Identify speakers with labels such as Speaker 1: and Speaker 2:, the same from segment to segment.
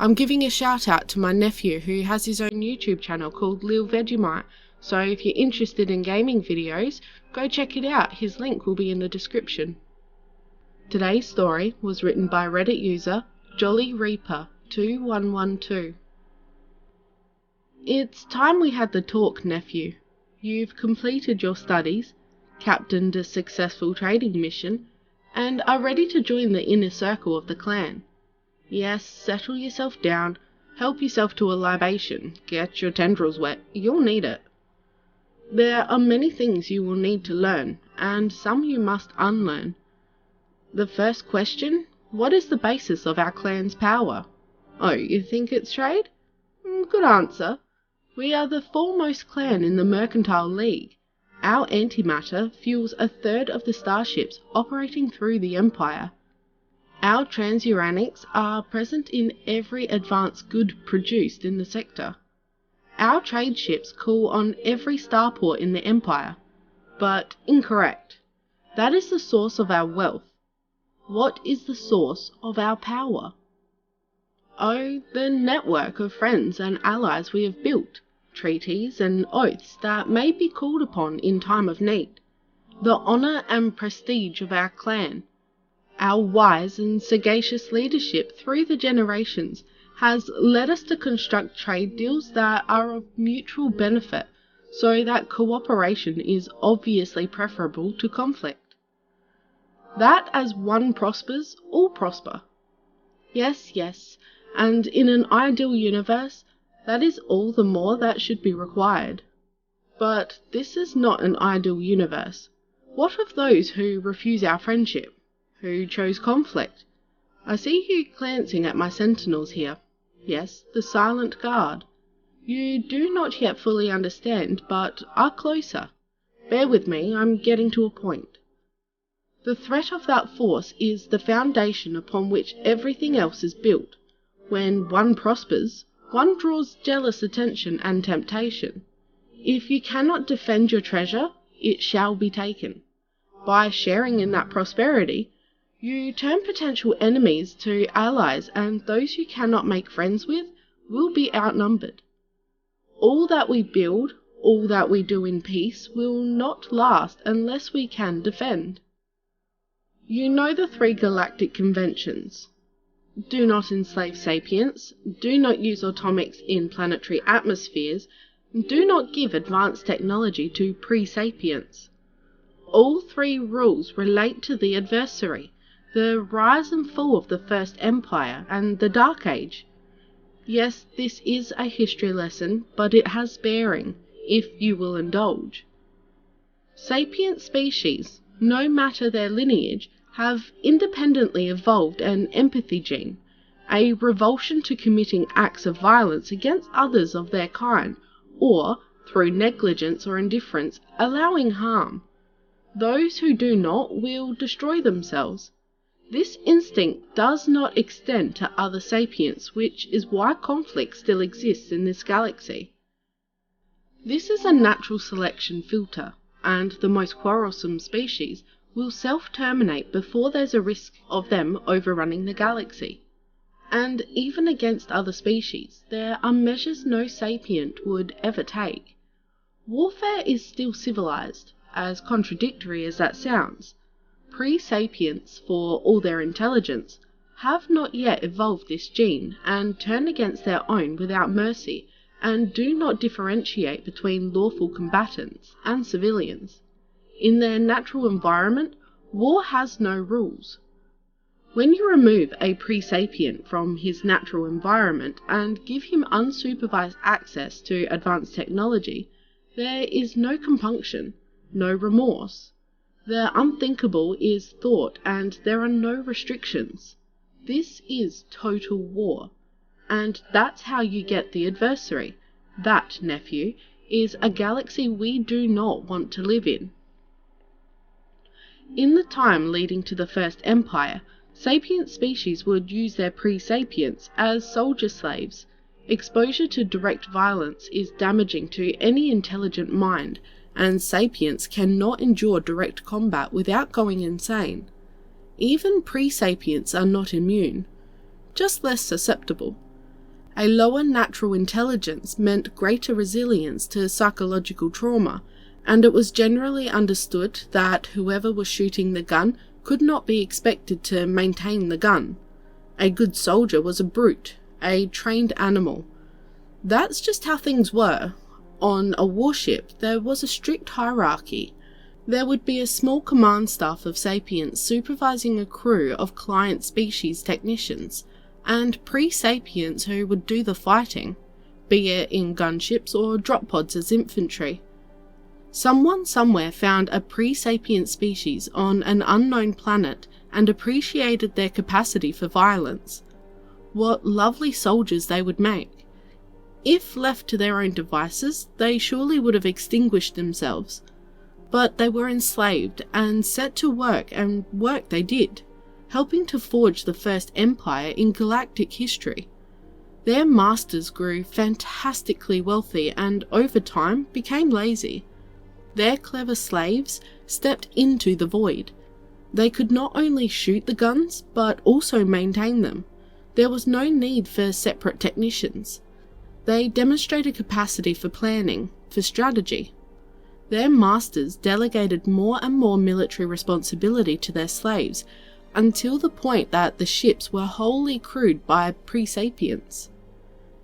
Speaker 1: I'm giving a shout out to my nephew who has his own YouTube channel called Lil Vegemite, so if you're interested in gaming videos, go check it out, his link will be in the description. Today's story was written by Reddit user Jolly Reaper 2112. It's time we had the talk, nephew. You've completed your studies, captained a successful trading mission, and are ready to join the inner circle of the clan. Yes, settle yourself down, help yourself to a libation, get your tendrils wet, you'll need it. There are many things you will need to learn, and some you must unlearn. The first question, what is the basis of our clan's power? Oh, you think it's trade? Good answer. We are the foremost clan in the Mercantile League. Our antimatter fuels a third of the starships operating through the Empire. Our transuranics are present in every advanced good produced in the sector. Our trade ships call on every starport in the Empire. But incorrect. That is the source of our wealth. What is the source of our power? Oh, the network of friends and allies we have built, treaties and oaths that may be called upon in time of need, the honour and prestige of our clan. Our wise and sagacious leadership through the generations has led us to construct trade deals that are of mutual benefit, so that cooperation is obviously preferable to conflict. That as one prospers, all prosper. Yes, and in an ideal universe, that is all the more that should be required. But this is not an ideal universe. What of those who refuse our friendship? Who chose conflict? I see you glancing at my sentinels here. Yes, the silent guard. You do not yet fully understand, but are closer. Bear with me, I'm getting to a point. The threat of that force is the foundation upon which everything else is built. When one prospers, one draws jealous attention and temptation. If you cannot defend your treasure, it shall be taken. By sharing in that prosperity, you turn potential enemies to allies, and those you cannot make friends with will be outnumbered. All that we build, all that we do in peace, will not last unless we can defend. You know the 3 galactic conventions. Do not enslave sapients, do not use atomics in planetary atmospheres, do not give advanced technology to pre-sapients. All 3 rules relate to the adversary, the rise and fall of the First Empire and the Dark Age. Yes, this is a history lesson, but it has bearing, if you will indulge. Sapient species, no matter their lineage, have independently evolved an empathy gene, a revulsion to committing acts of violence against others of their kind, or, through negligence or indifference, allowing harm. Those who do not will destroy themselves. This instinct does not extend to other sapients, which is why conflict still exists in this galaxy. This is a natural selection filter, and the most quarrelsome species will self-terminate before there's a risk of them overrunning the galaxy. And even against other species, there are measures no sapient would ever take. Warfare is still civilized, as contradictory as that sounds. Pre-sapients, for all their intelligence, have not yet evolved this gene and turn against their own without mercy, and do not differentiate between lawful combatants and civilians. In their natural environment, war has no rules. When you remove a pre-sapient from his natural environment and give him unsupervised access to advanced technology, there is no compunction, no remorse. The unthinkable is thought, and there are no restrictions. This is total war, and that's how you get the adversary. That, nephew, is a galaxy we do not want to live in. In the time leading to the First Empire, sapient species would use their pre-sapients as soldier slaves. Exposure to direct violence is damaging to any intelligent mind, and sapients cannot endure direct combat without going insane. Even pre-sapients are not immune, just less susceptible. A lower natural intelligence meant greater resilience to psychological trauma, and it was generally understood that whoever was shooting the gun could not be expected to maintain the gun. A good soldier was a brute, a trained animal. That's just how things were. On a warship, there was a strict hierarchy. There would be a small command staff of sapients supervising a crew of client species technicians, and pre-sapients who would do the fighting, be it in gunships or drop pods as infantry. Someone somewhere found a pre-sapient species on an unknown planet and appreciated their capacity for violence. What lovely soldiers they would make. If left to their own devices, they surely would have extinguished themselves. But they were enslaved and set to work, and work they did, helping to forge the first empire in galactic history. Their masters grew fantastically wealthy and over time became lazy. Their clever slaves stepped into the void. They could not only shoot the guns, but also maintain them. There was no need for separate technicians. They demonstrated capacity for planning, for strategy. Their masters delegated more and more military responsibility to their slaves, until the point that the ships were wholly crewed by pre-sapients.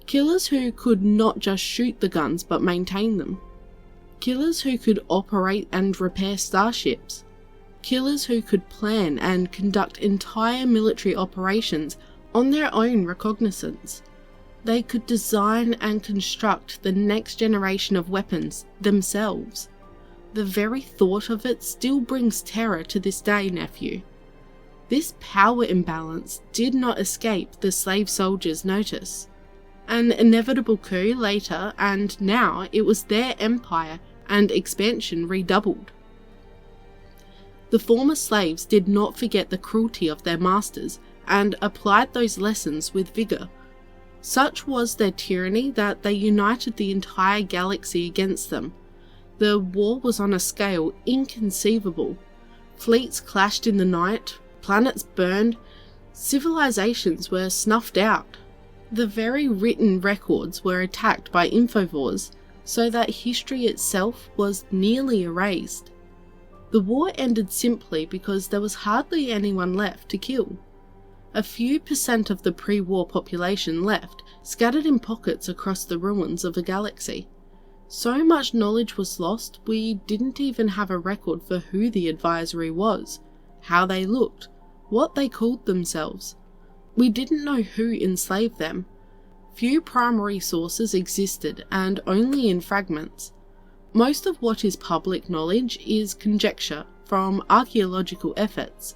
Speaker 1: Killers who could not just shoot the guns but maintain them. Killers who could operate and repair starships. Killers who could plan and conduct entire military operations on their own recognizance. They could design and construct the next generation of weapons themselves. The very thought of it still brings terror to this day, nephew. This power imbalance did not escape the slave soldiers' notice. An inevitable coup later, and now it was their empire and expansion redoubled. The former slaves did not forget the cruelty of their masters and applied those lessons with vigour. Such was their tyranny that they united the entire galaxy against them. The war was on a scale inconceivable. Fleets clashed in the night, planets burned, civilizations were snuffed out. The very written records were attacked by infovores, so that history itself was nearly erased. The war ended simply because there was hardly anyone left to kill. A few % of the pre-war population left, scattered in pockets across the ruins of a galaxy. So much knowledge was lost, we didn't even have a record for who the advisory was, how they looked, what they called themselves. We didn't know who enslaved them. Few primary sources existed, and only in fragments. Most of what is public knowledge is conjecture from archaeological efforts.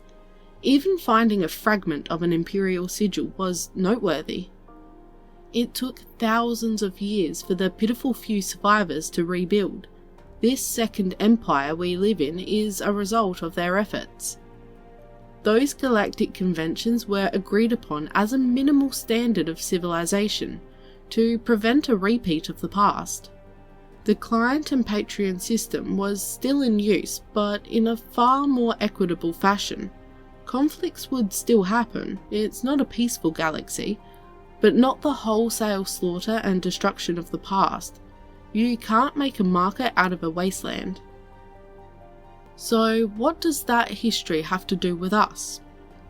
Speaker 1: Even finding a fragment of an imperial sigil was noteworthy. It took thousands of years for the pitiful few survivors to rebuild. This second empire we live in is a result of their efforts. Those galactic conventions were agreed upon as a minimal standard of civilization, to prevent a repeat of the past. The client and Patreon system was still in use, but in a far more equitable fashion. Conflicts would still happen, it's not a peaceful galaxy, but not the wholesale slaughter and destruction of the past. You can't make a market out of a wasteland. So what does that history have to do with us?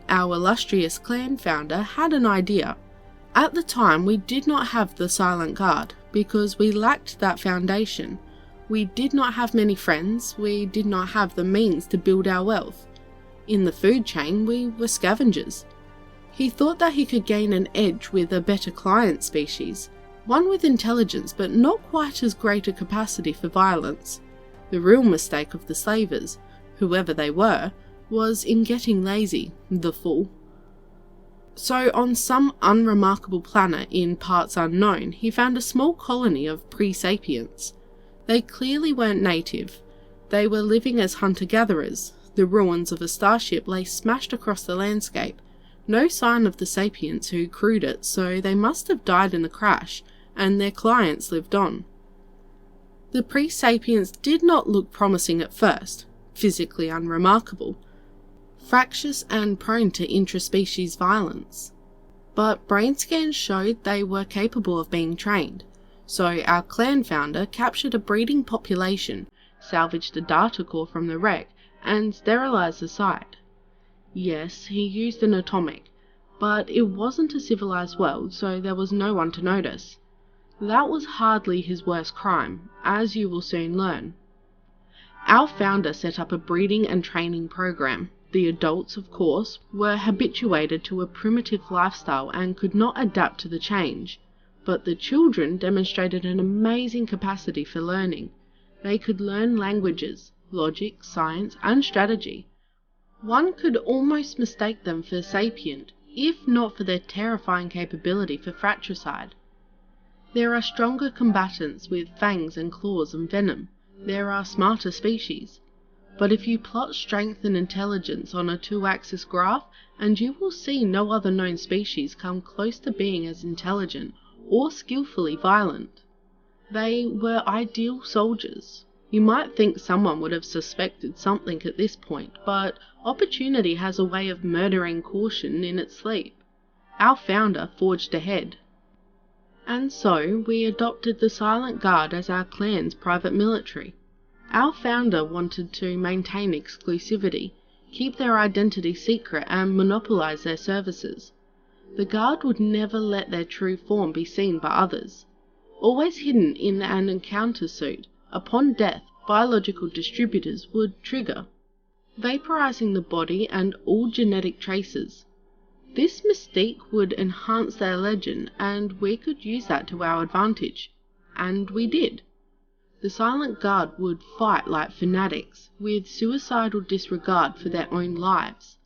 Speaker 1: Our illustrious clan founder had an idea. At the time we did not have the Silent Guard, because we lacked that foundation. We did not have many friends, we did not have the means to build our wealth. In the food chain we were scavengers. He thought that he could gain an edge with a better client species, one with intelligence but not quite as great a capacity for violence. The real mistake of the slavers, whoever they were, was in getting lazy, the fool. So on some unremarkable planet in parts unknown, he found a small colony of pre-sapients. They clearly weren't native. They were living as hunter-gatherers. The ruins of a starship lay smashed across the landscape. No sign of the sapients who crewed it, so they must have died in the crash, and their clients lived on. The pre-sapients did not look promising at first, physically unremarkable, fractious and prone to intraspecies violence. but brain scans showed they were capable of being trained. So our clan founder captured a breeding population, salvaged the data core from the wreck, and sterilized the site. Yes, he used an atomic, but it wasn't a civilized world, so there was no one to notice. That was hardly his worst crime, as you will soon learn. Our founder set up a breeding and training program. The adults, of course, were habituated to a primitive lifestyle and could not adapt to the change, but the children demonstrated an amazing capacity for learning. They could learn languages, logic, science, and strategy. One could almost mistake them for sapient, if not for their terrifying capability for fratricide. There are stronger combatants with fangs and claws and venom. There are smarter species. But if you plot strength and intelligence on a 2-axis graph, and you will see no other known species come close to being as intelligent or skillfully violent. They were ideal soldiers. You might think someone would have suspected something at this point, but opportunity has a way of murdering caution in its sleep. Our founder forged ahead. And so we adopted the Silent Guard as our clan's private military. Our founder wanted to maintain exclusivity, keep their identity secret, and monopolize their services. The Guard would never let their true form be seen by others. Always hidden in an encounter suit, upon death, biological distributors would trigger, vaporizing the body and all genetic traces. This mystique would enhance their legend, and we could use that to our advantage. And we did. The Silent Guard would fight like fanatics, with suicidal disregard for their own lives.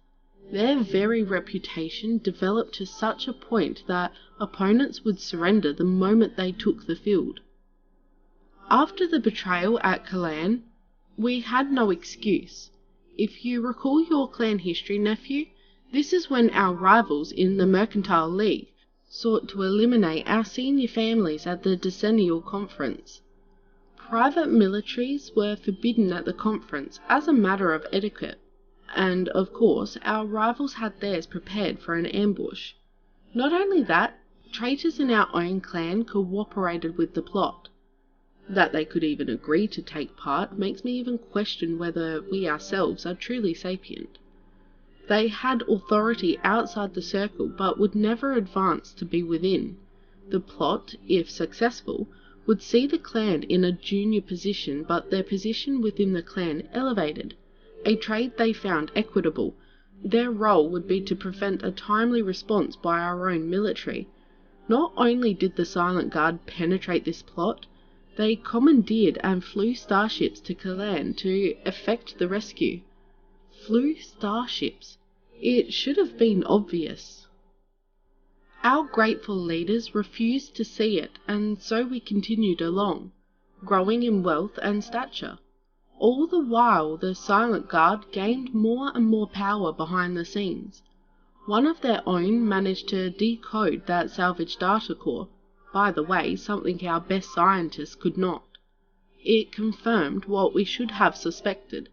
Speaker 1: Their very reputation developed to such a point that opponents would surrender the moment they took the field. After the betrayal at Kalan, we had no excuse. If you recall your clan history, nephew, this is when our rivals in the Mercantile League sought to eliminate our senior families at the decennial conference. Private militaries were forbidden at the conference as a matter of etiquette, and of course our rivals had theirs prepared for an ambush. Not only that, traitors in our own clan cooperated with the plot. That they could even agree to take part makes me even question whether we ourselves are truly sapient. They had authority outside the circle, but would never advance to be within. The plot, if successful, would see the clan in a junior position, but their position within the clan elevated, a trade they found equitable. Their role would be to prevent a timely response by our own military. Not only did the Silent Guard penetrate this plot, they commandeered and flew starships to Kalan to effect the rescue. Flew starships. It should have been obvious. Our grateful leaders refused to see it, and so we continued along, growing in wealth and stature. All the while the Silent Guard gained more and more power behind the scenes. One of their own managed to decode that salvaged data core, by the way, something our best scientists could not. It confirmed what we should have suspected.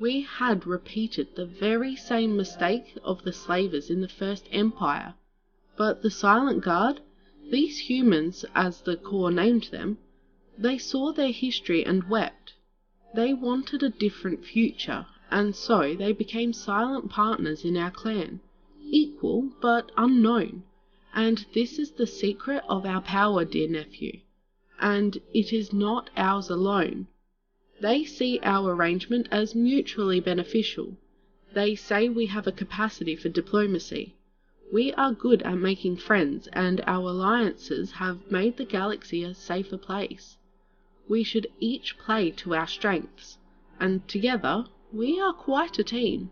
Speaker 1: We had repeated the very same mistake of the slavers in the First Empire. But the Silent Guard, these humans as the core named them, they saw their history and wept. They wanted a different future, and so they became silent partners in our clan, equal but unknown. And this is the secret of our power, dear nephew, and it is not ours alone. They see our arrangement as mutually beneficial. They say we have a capacity for diplomacy. We are good at making friends, and our alliances have made the galaxy a safer place. We should each play to our strengths, and together we are quite a team.